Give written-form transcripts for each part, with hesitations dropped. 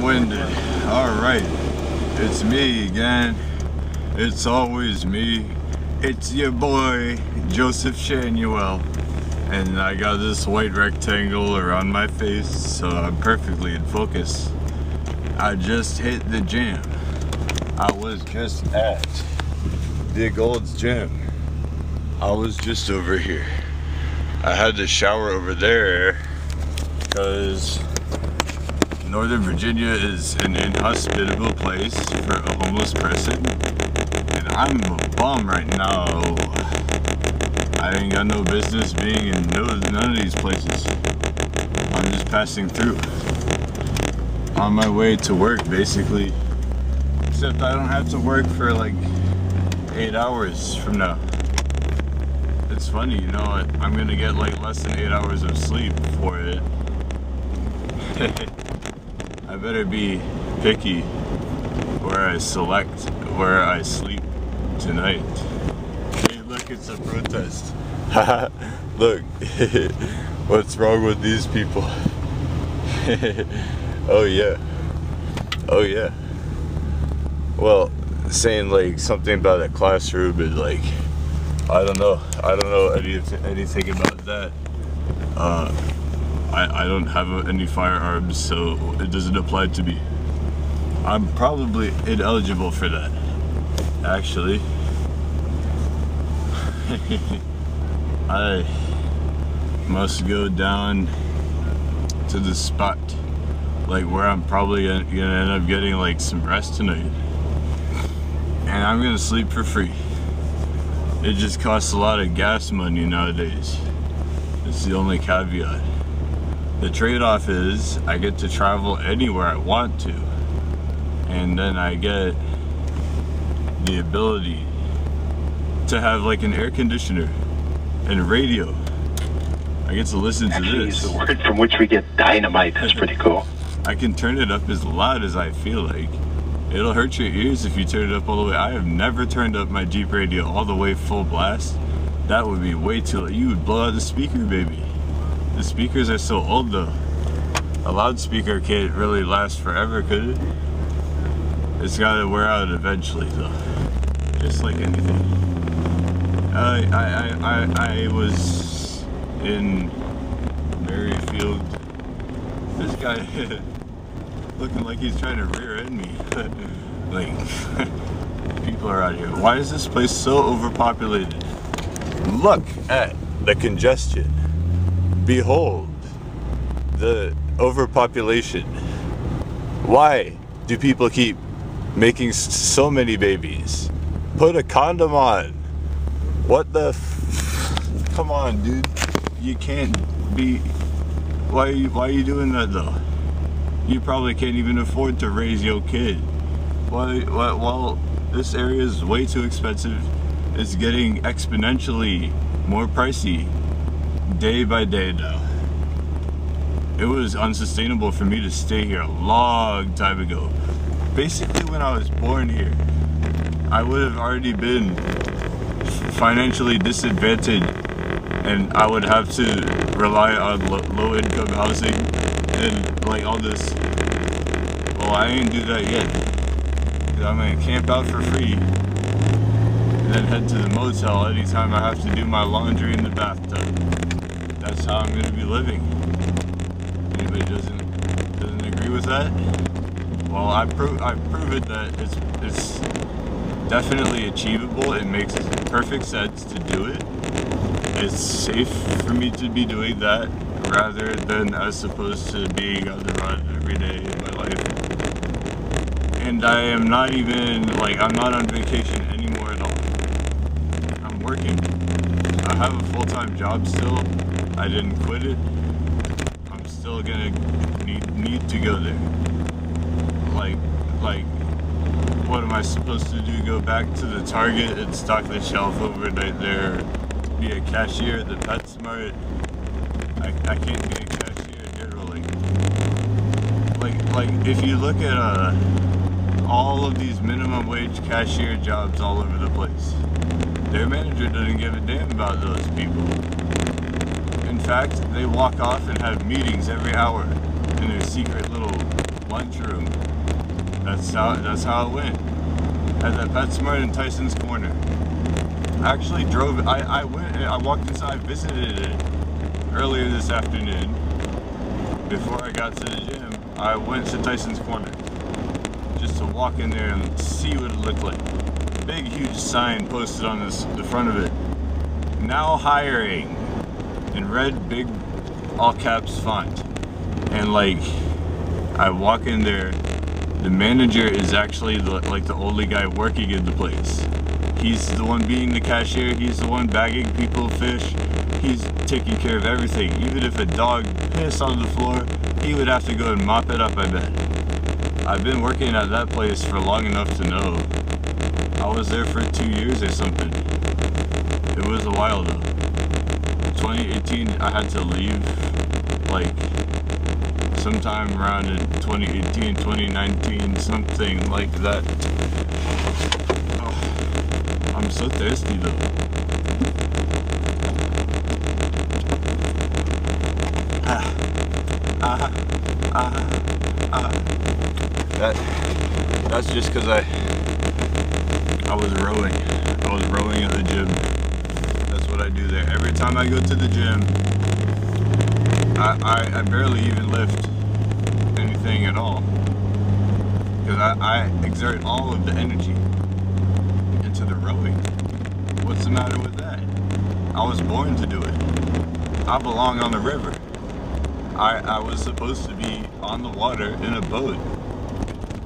winded. Alright, it's me again. It's always me. It's your boy, Joseph Shanuel. And I got this white rectangle around my face, so I'm perfectly in focus. I just hit the gym. I was just at the Gold's Gym. I was just over here. I had to shower over there because Northern Virginia is an inhospitable place for a homeless person. And I'm a bum right now. I ain't got no business being in none of these places. I'm just passing through. On my way to work, basically. Except I don't have to work for like 8 hours from now. It's funny, you know, I'm gonna get like less than 8 hours of sleep for it. I better be picky where I select where I sleep tonight. Hey, look, it's a protest. Look, what's wrong with these people? Oh yeah. Oh yeah. Well, saying like something about a classroom is like, I don't know anything about that. I don't have any firearms, so it doesn't apply to me. I'm probably ineligible for that, actually. I must go down to the spot, like where I'm probably gonna end up getting like some rest tonight. And I'm gonna sleep for free. It just costs a lot of gas money nowadays. It's the only caveat. The trade-off is I get to travel anywhere I want to. And then I get the ability to have like an air conditioner and radio. I get to listen to this. The word from which we get dynamite. That's pretty cool. I can turn it up as loud as I feel like. It'll hurt your ears if you turn it up all the way. I have never turned up my Jeep radio all the way full blast. That would be way too loud. You would blow out the speaker, baby. The speakers are so old though. A loudspeaker can't really last forever, could it? It's gotta wear out eventually though. Just like anything. I was in Merrifield. This guy looking like he's trying to rear end me. Like, people are out here. Why is this place so overpopulated? Look at the congestion. Behold the overpopulation. Why do people keep making so many babies? Put a condom on. What the come on, dude. You can't be. Why are you doing that though? You probably can't even afford to raise your kid. Well, this area is way too expensive. It's getting exponentially more pricey day by day now. It was unsustainable for me to stay here a long time ago. Basically, when I was born here, I would have already been financially disadvantaged, and I would have to rely on low-income housing and like all this. Well, I ain't do that yet. I'm gonna camp out for free and then head to the motel anytime I have to do my laundry in the bathtub. That's how I'm gonna be living. Anybody doesn't agree with that? Well, I've proven that it's definitely achievable. It makes perfect sense to do it. It's safe for me to be doing that rather than as opposed to being on the run every day of my life. And I am not even, like, I'm not on vacation anymore at all. I'm working. I have a full-time job still. I didn't quit it. I'm still gonna need to go there. Like, what am I supposed to do? Go back to the Target and stock the shelf overnight there? Be a cashier at the PetSmart? I can't be a cashier in general. Like if you look at all of these minimum wage cashier jobs all over the place, their manager doesn't give a damn about those people. In fact, they walk off and have meetings every hour in their secret little lunchroom. That's how it went. At that PetSmart in Tyson's Corner. I actually drove. I walked inside, visited it earlier this afternoon. Before I got to the gym, I went to Tyson's Corner just to walk in there and see what it looked like. Big, huge sign posted on the front of it. Now hiring in red, big, all caps font. And like, I walk in there, the manager is actually the only guy working in the place. He's the one being the cashier, he's the one bagging people fish, he's taking care of everything. Even if a dog pissed on the floor, he would have to go and mop it up, I bet. I've been working at that place for long enough to know. I was there for 2 years or something. It was a while though. 2018, I had to leave, like, sometime around in 2018, 2019, something like that. Oh, I'm so thirsty though. That's just because I was rowing. I was rowing at the gym. That's what I do there. Every time I go to the gym, I barely even lift anything at all. Because I exert all of the energy into the rowing. What's the matter with that? I was born to do it. I belong on the river. I was supposed to be on the water in a boat,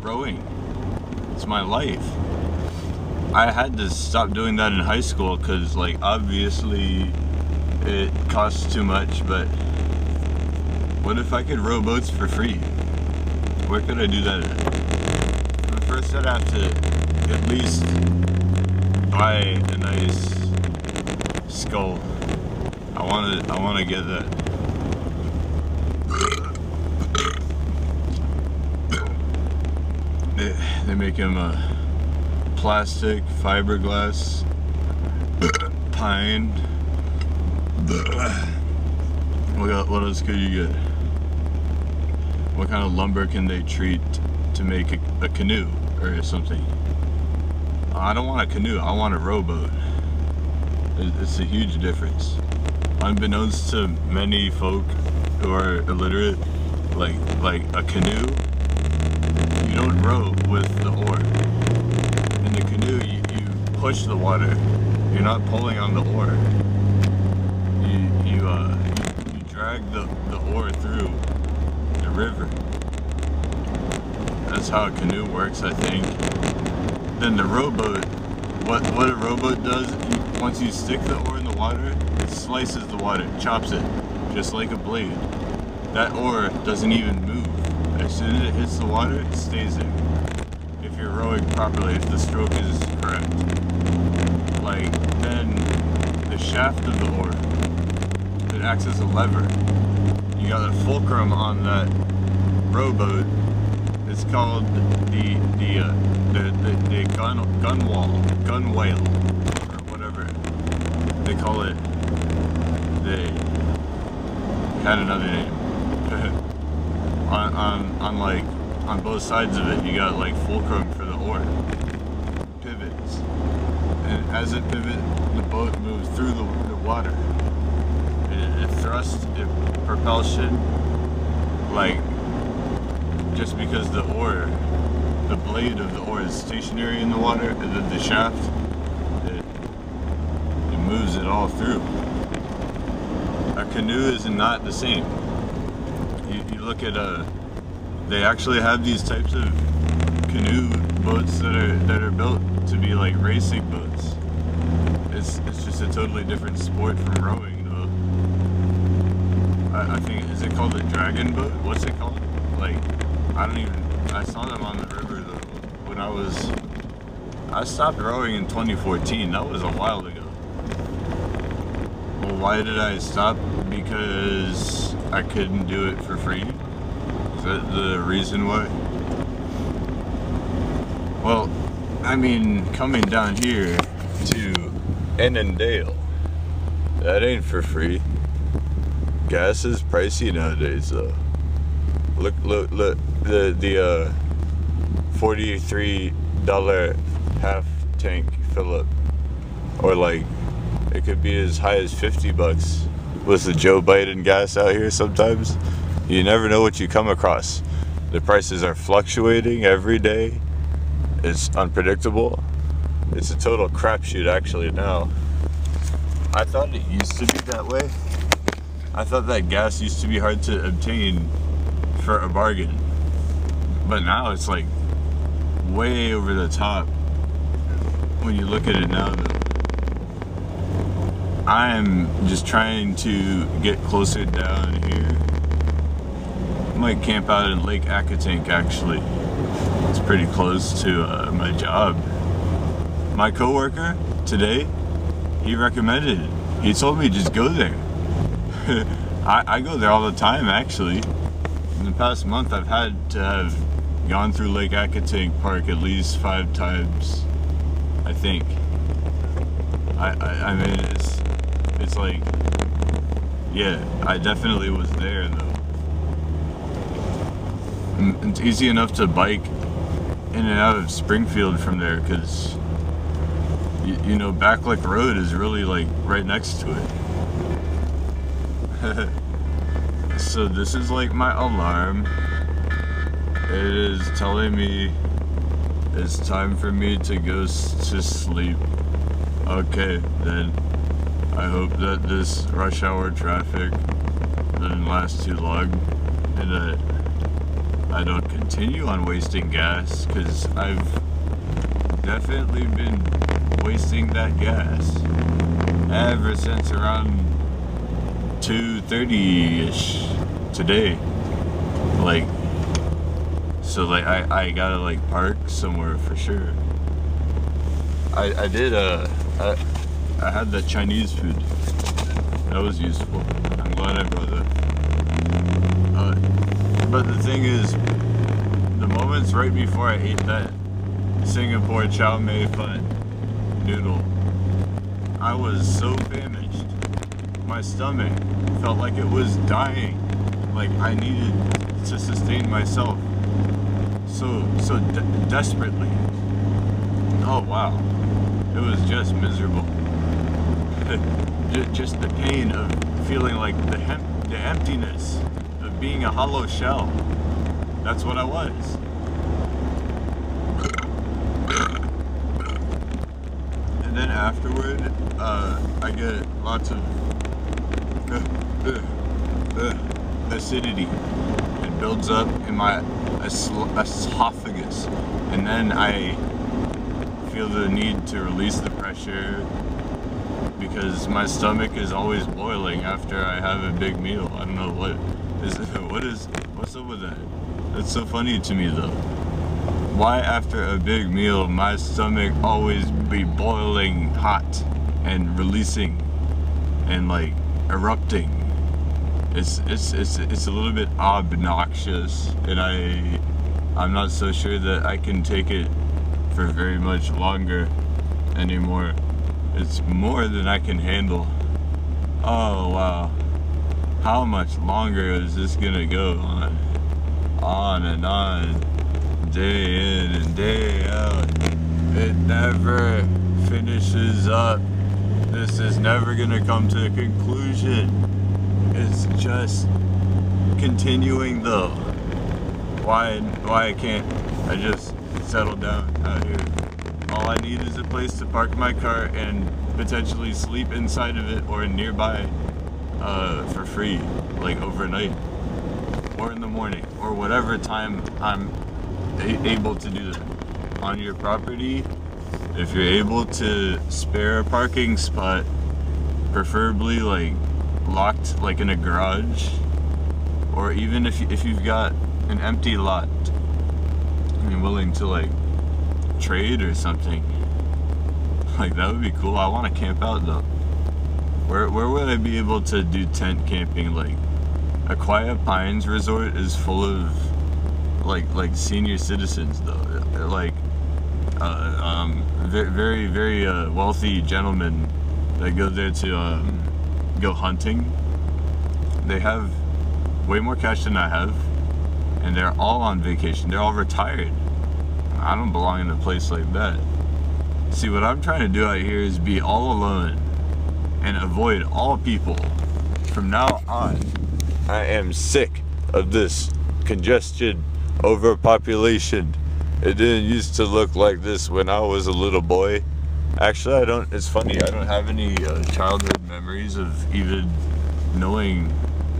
rowing. It's my life. I had to stop doing that in high school because, like, obviously it costs too much, but what if I could row boats for free? Where could I do that at? But first I'd have to at least buy a nice skull. I want to get that. They make them plastic, fiberglass, pine. What else could you get? What kind of lumber can they treat to make a canoe or something? I don't want a canoe, I want a rowboat. It's a huge difference. Unbeknownst to many folk who are illiterate, like a canoe, you don't row with the oar. In the canoe, you push the water. You're not pulling on the oar. You drag the oar through the river. That's how a canoe works, I think. Then the rowboat, what a rowboat does, once you stick the oar in the water, it slices the water, chops it, just like a blade. That oar doesn't even move. As soon as it hits the water, it stays there. If you're rowing properly, if the stroke is correct. Like, then the shaft of the oar, it acts as a lever. You got a fulcrum on that rowboat. It's called the gun whale, or whatever they call it. They had another name. on both sides of it, you got like fulcrum for the oar, pivots, and as it pivots, the boat moves through the water. It thrusts, it propulsion, like, just because the blade of the oar is stationary in the water, and then the shaft, it moves it all through. A canoe is not the same. You look at they actually have these types of canoe boats that are built to be like racing boats. It's just a totally different sport from rowing though. I think, is it called a dragon boat? What's it called? Like, I saw them on the river though when I stopped rowing in 2014. That was a while ago. Well, why did I stop? Because I couldn't do it for free. Is that the reason why? Well, I mean, coming down here to Annandale, that ain't for free. Gas is pricey nowadays though. Look. the $43 half tank fill up, or like it could be as high as $50 with the Joe Biden gas out here. Sometimes you never know what you come across. The prices are fluctuating every day. It's unpredictable. It's a total crapshoot actually now. I thought it used to be that way. I thought that gas used to be hard to obtain for a bargain. But now it's like way over the top when you look at it now. I'm just trying to get closer down here. I might camp out in Lake Akatank actually. It's pretty close to my job. My coworker today, he recommended it. He told me just go there. I go there all the time actually. In the past month I've had to have gone through Lake Akatank Park at least 5 times, I think. I mean it's like, yeah, I definitely was there though. It's easy enough to bike in and out of Springfield from there because you know, Backlick Road is really like right next to it. So this is like my alarm. It is telling me it's time for me to go to sleep. Okay, then I hope that this rush hour traffic doesn't last too long and that I don't continue on wasting gas, because I've definitely been wasting that gas ever since around 2:30ish today. Like, so like I gotta like park somewhere for sure. I had the Chinese food. That was useful. I'm glad I brought that. But the thing is, the moments right before I ate that Singapore chow mein pho noodle, I was so famished. My stomach felt like it was dying. Like I needed to sustain myself so desperately. Oh wow, it was just miserable. Just the pain of feeling like the emptiness of being a hollow shell. That's what I was. And then afterward, I get lots of acidity. It builds up in my esophagus, and then I feel the need to release the pressure because my stomach is always boiling after I have a big meal. I don't know what's up with that. That's so funny to me though. Why after a big meal my stomach always be boiling hot and releasing and like erupting? It's a little bit obnoxious, and I'm not so sure that I can take it for very much longer anymore. It's more than I can handle. Oh wow, how much longer is this gonna go on and on, day in and day out? It never finishes up. This is never gonna come to a conclusion. It's just continuing though. Why can't I just settle down out here? All I need is a place to park my car and potentially sleep inside of it or nearby for free, like overnight or in the morning or whatever time I'm able to do that. On your property, if you're able to spare a parking spot, preferably like locked like in a garage, or even if you've got an empty lot and you're willing to like trade or something, like that would be cool. I want to camp out though. Where would I be able to do tent camping? Like a Quiet Pines resort is full of like senior citizens though, like very wealthy gentlemen that go there to go hunting. They have way more cash than I have, and they're all on vacation. They're all retired. I don't belong in a place like that. See, what I'm trying to do out here is be all alone and avoid all people from now on. I am sick of this congestion, overpopulation. It didn't used to look like this when I was a little boy. Actually, it's funny, I don't have any childhood memories of even knowing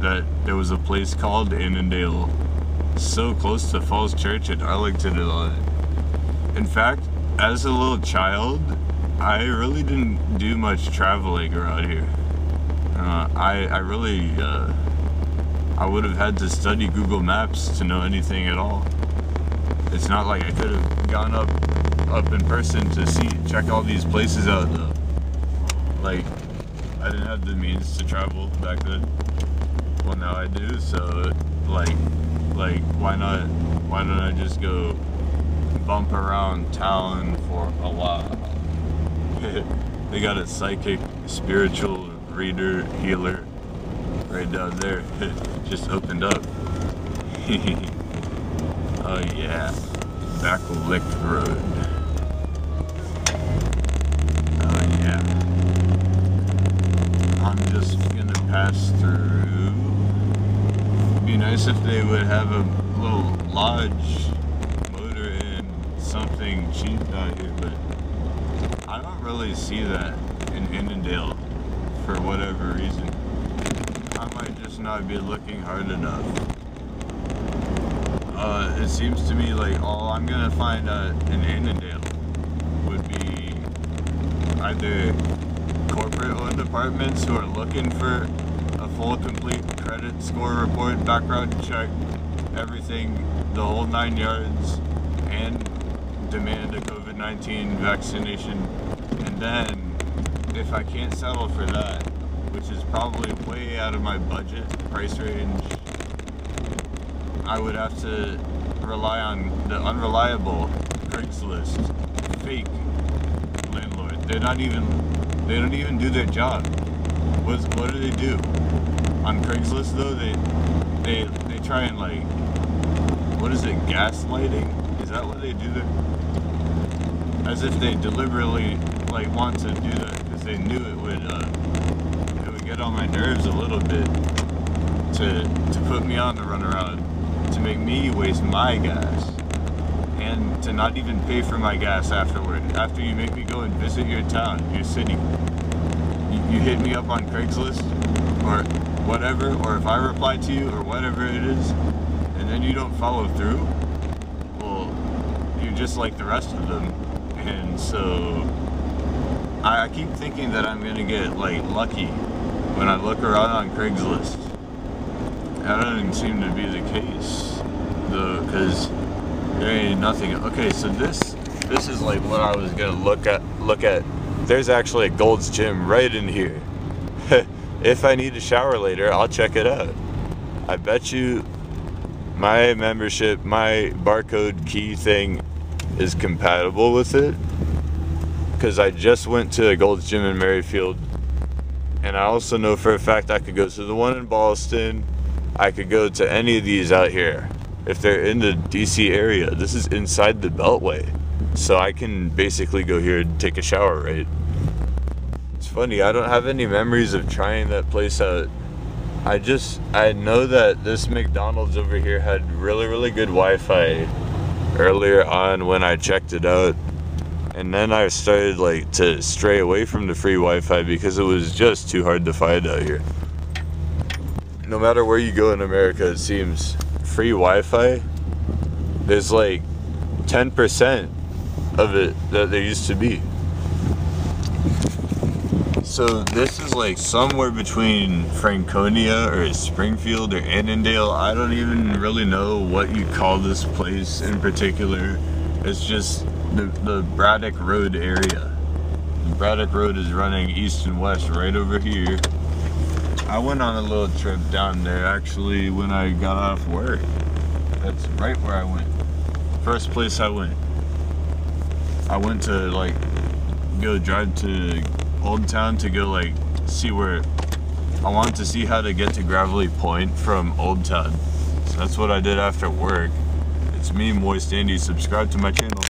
that there was a place called Annandale so close to Falls Church in Arlington, Illinois. In fact, as a little child, I really didn't do much traveling around here. I would have had to study Google Maps to know anything at all. It's not like I could have gone up in person to check all these places out though. Like, I didn't have the means to travel back then. Well, now I do, so like why don't I just go bump around town for a while? They got a psychic, spiritual reader, healer right down there. Just opened up. Oh yeah, Backlick Road. Oh yeah. I'm just gonna pass through. It'd be nice if they would have a little lodge motor and something cheap out here, but I don't really see that in Annandale for whatever reason. I might just not be looking hard enough. It seems to me like all I'm gonna find in Annandale would be either corporate-owned apartments who are looking for a full, complete credit score report, background check, everything, the whole 9 yards, and demand a COVID-19 vaccination. And then, if I can't settle for that, which is probably way out of my budget price range, I would have to rely on the unreliable Craigslist fake landlord. They don't even do their job. What do they do? On Craigslist though, they try and like, what is it, gaslighting? Is that what they do there? As if they deliberately like want to do that because they knew it would get on my nerves a little bit to put me on the runaround, to make me waste my gas, and to not even pay for my gas afterward. After you make me go and visit your town, your city, you hit me up on Craigslist or whatever, or if I reply to you or whatever it is, and then you don't follow through, well, you're just like the rest of them. And so I keep thinking that I'm gonna get like lucky when I look around on Craigslist. That doesn't seem to be the case though, because there ain't nothing. Okay, so this is like what I was gonna look at. There's actually a Gold's Gym right in here. If I need a shower later, I'll check it out. I bet you my membership, my barcode key thing is compatible with it, because I just went to a Gold's Gym in Merrifield, and I also know for a fact I could go to the one in Ballston. I could go to any of these out here if they're in the DC area. This is inside the Beltway, so I can basically go here and take a shower, right? It's funny, I don't have any memories of trying that place out. I know that this McDonald's over here had really good Wi-Fi earlier on when I checked it out, and then I started like to stray away from the free Wi-Fi because it was just too hard to find out here. No matter where you go in America, it seems free Wi-Fi, there's like 10% of it that there used to be. So this is like somewhere between Franconia or Springfield or Annandale. I don't even really know what you call this place in particular. It's just the Braddock Road area. Braddock Road is running east and west right over here. I went on a little trip down there actually when I got off work. That's right where I went. First place I went. I went to like go drive to Old Town to go like see where I wanted to see how to get to Gravelly Point from Old Town. That's what I did after work. It's me, Moist Andy. Subscribe to my channel.